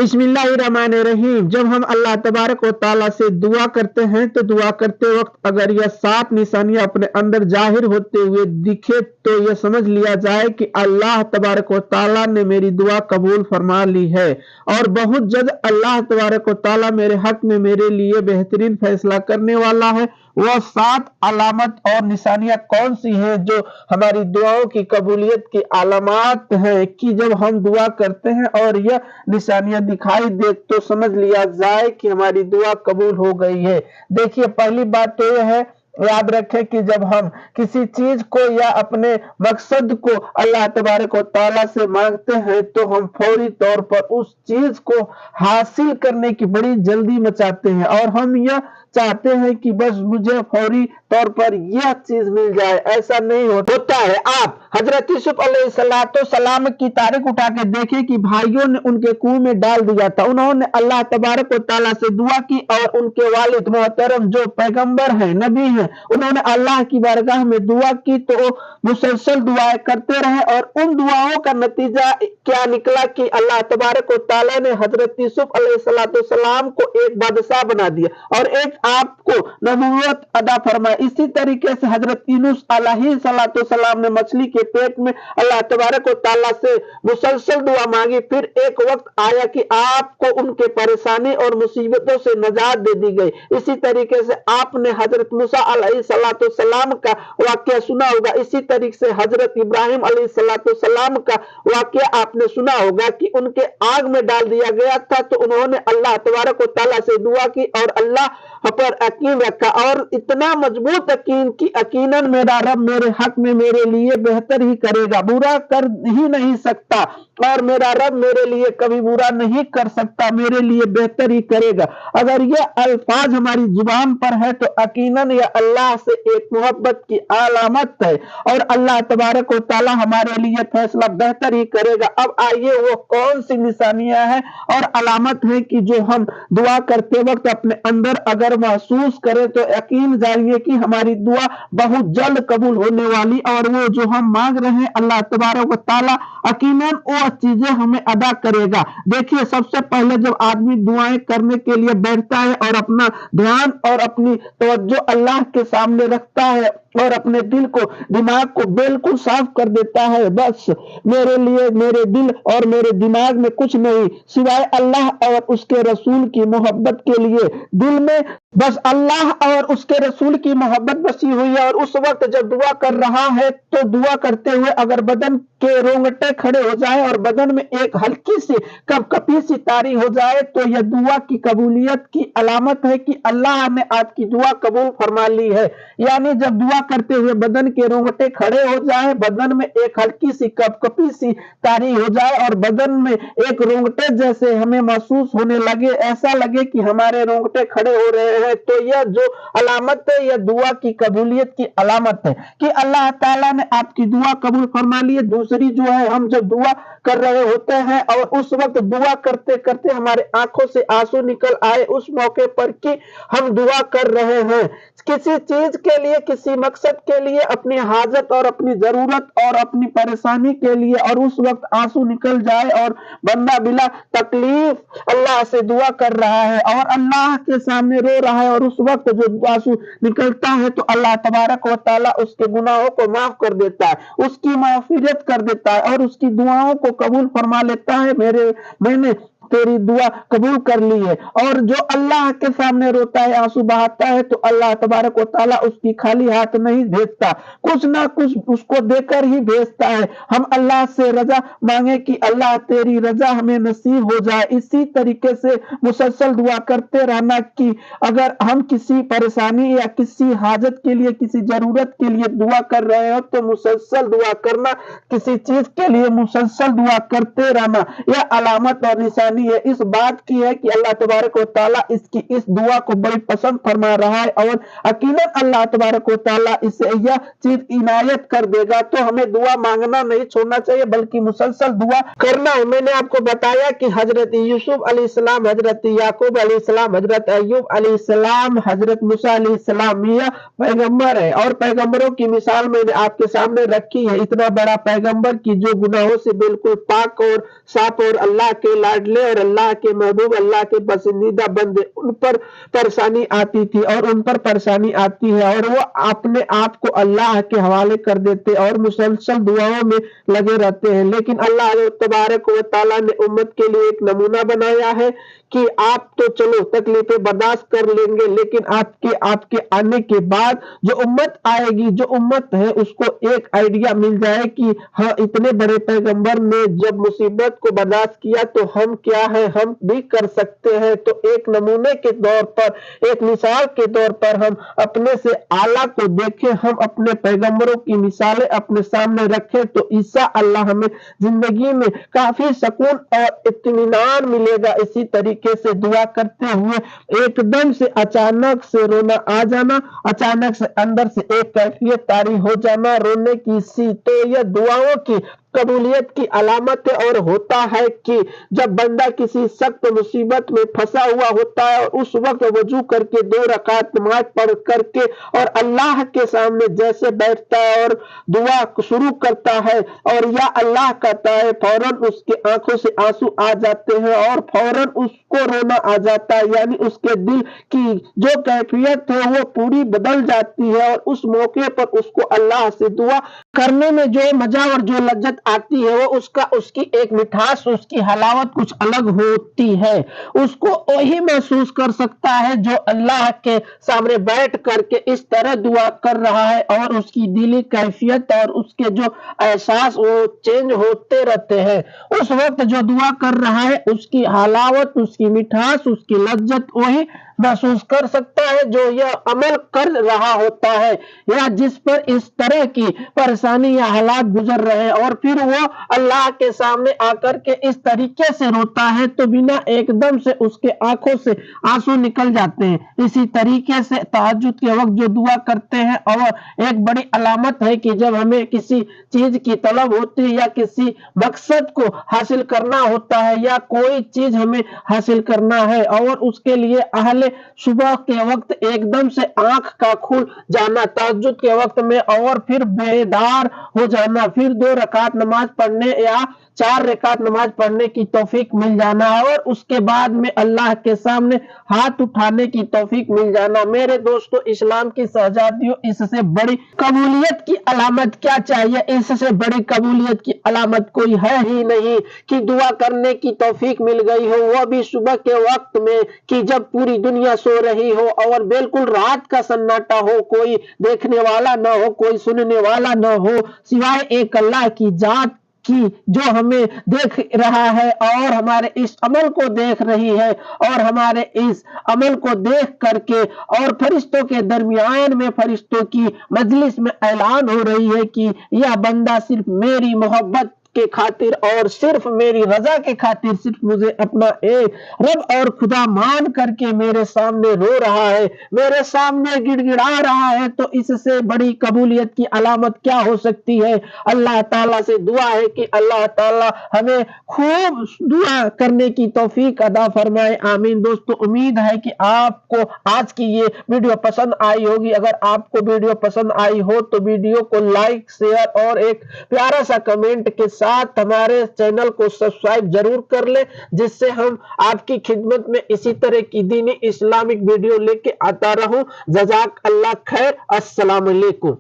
बिस्मिल्लाहिर्रहमानिर्रहीम। जब हम अल्लाह तबारक व तआला से दुआ करते हैं तो दुआ करते वक्त अगर यह 7 निशानियां अपने अंदर जाहिर होते हुए दिखे तो यह समझ लिया जाए कि अल्लाह तबारक व तआला ने मेरी दुआ कबूल फरमा ली है। और बहुत जल्द अल्लाह तबारक व तआला मेरे हक में मेरे लिए बेहतरीन फैसला करने वाला है। वह 7 अलामत और निशानियां कौन सी हैं जो हमारी दुआओं की कबूलियत की अलामत है कि जब हम दुआ करते हैं और यह निशानियां दिखाई दे तो समझ लिया जाए कि हमारी दुआ कबूल हो गई है। देखिए, पहली बात तो यह है, याद रखें कि जब हम किसी चीज को या अपने मकसद को अल्लाह तबारक व तआला से मांगते हैं तो हम फौरी तौर पर उस चीज को हासिल करने की बड़ी जल्दी मचाते हैं और हम यह चाहते हैं कि बस मुझे फौरी तौर पर यह चीज मिल जाए। ऐसा नहीं होता है। आप हजरत यूसुफ अलैहिस्सलाम की तारीख उठा के देखें कि भाइयों ने उनके कुएं में डाल दिया था। उन्होंने अल्लाह तबारक व तआला से दुआ की और उनके वालिद मोहतरम जो पैगंबर हैं, नबी हैं, उन्होंने अल्लाह की बारगाह में दुआ की तो मुसलसल दुआएं करते रहे और उन दुआओं का नतीजा क्या निकला कि अल्लाह तबारक व तआला ने हजरत यूसुफ अलैहिस्सलाम को एक बादशाह बना दिया और एक आपको नबूवत अदा फरमाई। इसी तरीके से हजरत यूनुस अलैहिस्सलाम ने मछली के पेट में अल्लाह तबारक व तआला से मुसलसल दुआ मांगी। फिर एक वक्त आया कि आपको उनके परेशानी और मुसीबतों से नजात दे दी गई। इसी तरीके से आपने हजरत मूसा अलैहिस्सलाम का वाकया सुना होगा। इसी तरीके से हजरत इब्राहिम अलैहिस्सलाम का वाकया आपने सुना होगा कि उनके आग में डाल दिया गया था तो उन्होंने अल्लाह तबारक व तआला से दुआ की और अल्लाह पर यकीन रखा और इतना मजबूत यकीन कि यकीनन मेरा रब मेरे हक में मेरे लिए बेहतर ही करेगा, बुरा कर ही नहीं सकता और मेरा रब मेरे लिए कभी बुरा नहीं कर सकता, मेरे लिए बेहतर ही करेगा। अगर ये अल्फाज हमारी जुबान पर है तो यकीनन यह अल्लाह से एक मोहब्बत की अलामत है और अल्लाह तबारक व तआला हमारे लिए फैसला बेहतर ही करेगा। अब आइए वो कौन सी निशानियां हैं और अलामत है कि जो हम दुआ करते वक्त अपने अंदर अगर महसूस करें तो यकीन जानिए कि हमारी दुआ बहुत जल्द कबूल होने वाली और वो जो हम मांग रहे हैं अल्लाह तबारक व तआला यकीनन वो चीजें हमें अदा करेगा। देखिए, सबसे पहले जब आदमी दुआएं करने के लिए बैठता है और अपना ध्यान और अपनी तवज्जो अल्लाह के सामने रखता है और अपने दिल को दिमाग को बिल्कुल साफ कर देता है, बस मेरे लिए मेरे दिल और मेरे दिमाग में कुछ नहीं सिवाय अल्लाह और उसके रसूल की मोहब्बत के लिए दिल में बस अल्लाह और उसके रसूल की मोहब्बत बसी हुई है। और उस वक्त जब दुआ कर रहा है तो दुआ करते हुए अगर बदन के रोंगटे खड़े हो जाए और बदन में एक हल्की सी कपकपी सी तारी हो जाए तो यह दुआ की कबूलियत की अलामत है कि अल्लाह ने आपकी दुआ कबूल फरमा ली है। यानी जब दुआ करते हुए बदन के रोंगटे खड़े हो जाए, बदन में एक हल्की सी कपकपी सी तारी हो जाए और बदन में एक रोंगटे जैसे हमें महसूस होने लगे, ऐसा लगे कि हमारे रोंगटे खड़े हो रहे हैं, तो यह जो अलामत है यह दुआ की कबूलियत की अलामत है कि अल्लाह ताला ने आपकी दुआ कबूल फरमा ली है। दूसरी जो है, हम जब दुआ कर रहे होते हैं और उस वक्त दुआ करते करते हमारे आंखों से आंसू निकल आए उस मौके पर कि हम दुआ कर रहे हैं किसी चीज के लिए, किसी मकसद के लिए, अपनी हाजत और अपनी जरूरत और अपनी परेशानी के लिए, और उस वक्त आंसू निकल जाए और बंदा बिला तकलीफ अल्लाह से दुआ कर रहा है और अल्लाह के सामने रो रहा है और उस वक्त जो आंसू निकलता है तो अल्लाह तबारक व तआला उसके गुनाहों को माफ कर देता है, उसकी माफिरत कर देता है और उसकी दुआओं को कबूल फरमा लेता है। मैंने तेरी दुआ कबूल कर ली है। और जो अल्लाह के सामने रोता है, आंसू बहाता है तो अल्लाह तबारक व तआला उसकी खाली हाथ नहीं भेजता, कुछ ना कुछ उसको देकर ही भेजता है। हम अल्लाह से रजा मांगे कि अल्लाह तेरी रजा हमें नसीब हो जाए। इसी तरीके से मुसलसल दुआ करते रहना कि अगर हम किसी परेशानी या किसी हाजत के लिए, किसी जरूरत के लिए दुआ कर रहे हो तो मुसलसल दुआ करना, किसी चीज के लिए मुसलसल दुआ करते रहना, यह अलामत और निशानी है इस बात की है कि अल्लाह तबारक व तआला इसकी इस दुआ को बड़ी पसंद फरमा रहा है और यकीनन अल्लाह तबारक व तआला इसे यह चीज इनायत कर देगा। तो हमें दुआ मांगना नहीं छोड़ना चाहिए बल्कि मुसलसल दुआ करना है। मैंने आपको बताया कि हजरत यूसुफ अलैहिस्सलाम, हजरत याकूब अलैहिस्सलाम, हजरत अय्यूब अलैहिस्सलाम, हजरत मूसा अलैहिस्सलाम यह पैगंबर है और पैगंबरों की मिसाल मैंने आपके सामने रखी है। इतना बड़ा पैगंबर की जो गुनाहों से बिल्कुल पाक और साफ और अल्लाह के लाडले और अल्लाह के महबूब, अल्लाह के पसंदीदा बंदे, उन पर परेशानी आती थी और उन पर परेशानी आती है और वो अपने आप को अल्लाह के हवाले कर देते और मुसलसल दुआओं में लगे रहते हैं। लेकिन अल्लाह तबारक व तआला ने उम्मत के लिए एक नमूना बनाया है कि आप तो चलो तकलीफें बर्दाश्त कर लेंगे, लेकिन आपके आने के बाद जो उम्मत आएगी, जो उम्मत है, उसको एक आइडिया मिल जाए कि हाँ, इतने बड़े पैगंबर ने जब मुसीबत को बर्दाश्त किया तो हम क्या है, हम भी कर सकते हैं। तो एक नमूने के तौर पर, एक मिसाल के तौर पर हम अपने से आला को देखें, हम अपने पैगंबरों की मिसालें अपने सामने रखें तो इंशाअल्लाह हमें जिंदगी में काफी सुकून और इत्मीनान मिलेगा। इसी तरीके से दुआ करते हुए एकदम से अचानक से रोना आ जाना, अचानक से अंदर से एक कैफियत तारी हो जाना रोने की सी, तो यह दुआओं की कबूलियत की अलामत है। और होता है कि जब बंदा किसी सख्त मुसीबत में फंसा हुआ होता है और उस वक्त वजू करके 2 रकात नमाज पढ़ करके और अल्लाह के सामने जैसे बैठता है और दुआ शुरू करता है और या अल्लाह कहता है, फौरन उसके आंखों से आंसू आ जाते हैं और फौरन उसको रोना आ जाता है, यानी उसके दिल की जो कैफियत है वो पूरी बदल जाती है। और उस मौके पर उसको अल्लाह से दुआ करने में जो मजा और जो लज्जत आती है वो उसकी एक मिठास, उसकी हलावत कुछ अलग होती है। उसको वही महसूस कर सकता है जो अल्लाह के सामने बैठ करके इस तरह दुआ कर रहा है और उसकी दिली कैफियत और उसके जो एहसास वो चेंज होते रहते हैं। उस वक्त जो दुआ कर रहा है उसकी हलावत, उसकी मिठास, उसकी लज्जत वही महसूस कर सकता है जो यह अमल कर रहा होता है या जिस पर इस तरह की परेशानी या हालात गुजर रहे हैं। और फिर वो अल्लाह के सामने आकर के इस तरीके से रोता है तो बिना एकदम से उसके आंखों से आंसू निकल जाते हैं। इसी तरीके से तहज्जुद के वक्त जो दुआ करते हैं और एक बड़ी अलामत है कि जब हमें किसी चीज की तलब होती है या किसी मकसद को हासिल करना होता है या कोई चीज हमें हासिल करना है और उसके लिए अहले सुबह के वक्त एकदम से आंख का खुल जाना तहज्जुद के वक्त में और फिर बेदार हो जाना, फिर 2 रकात नमाज पढ़ने या 4 रकात नमाज पढ़ने की तौफीक मिल जाना और उसके बाद में अल्लाह के सामने हाथ उठाने की तौफीक मिल जाना। मेरे दोस्तों, इस्लाम की शहजादियों, इससे बड़ी कबूलियत की अलामत क्या चाहिए? इससे बड़ी कबूलियत की अलामत कोई है ही नहीं कि दुआ करने की तौफीक मिल गई हो, वो भी सुबह के वक्त में कि जब पूरी दुनिया सो रही हो और बिल्कुल रात का सन्नाटा हो, कोई देखने वाला न हो, कोई सुनने वाला न हो, सिवाय एक अल्लाह की जात की जो हमें देख रहा है और हमारे इस अमल को देख रही है और हमारे इस अमल को देख करके और फरिश्तों के दरमियान में फरिश्तों की मजलिस में ऐलान हो रही है कि यह बंदा सिर्फ मेरी मोहब्बत के खातिर और सिर्फ मेरी रजा के खातिर सिर्फ मुझे अपना एक रब और खुदा मान करके मेरे सामने रो रहा है, मेरे सामने गिड़गिड़ा रहा है। तो इससे बड़ी कबूलियत की अलामत क्या हो सकती है? अल्लाह ताला से दुआ है कि अल्लाह ताला हमें खूब दुआ करने की तौफीक अदा फरमाए, आमीन। दोस्तों, उम्मीद है कि आपको आज की ये वीडियो पसंद आई होगी। अगर आपको वीडियो पसंद आई हो तो वीडियो को लाइक, शेयर और एक प्यारा सा कमेंट के साथ हमारे चैनल को सब्सक्राइब जरूर कर ले, जिससे हम आपकी खिदमत में इसी तरह की दीनी इस्लामिक वीडियो लेके आता रहूं। जज़ाक अल्लाह खैर। अस्सलाम वालेकुम।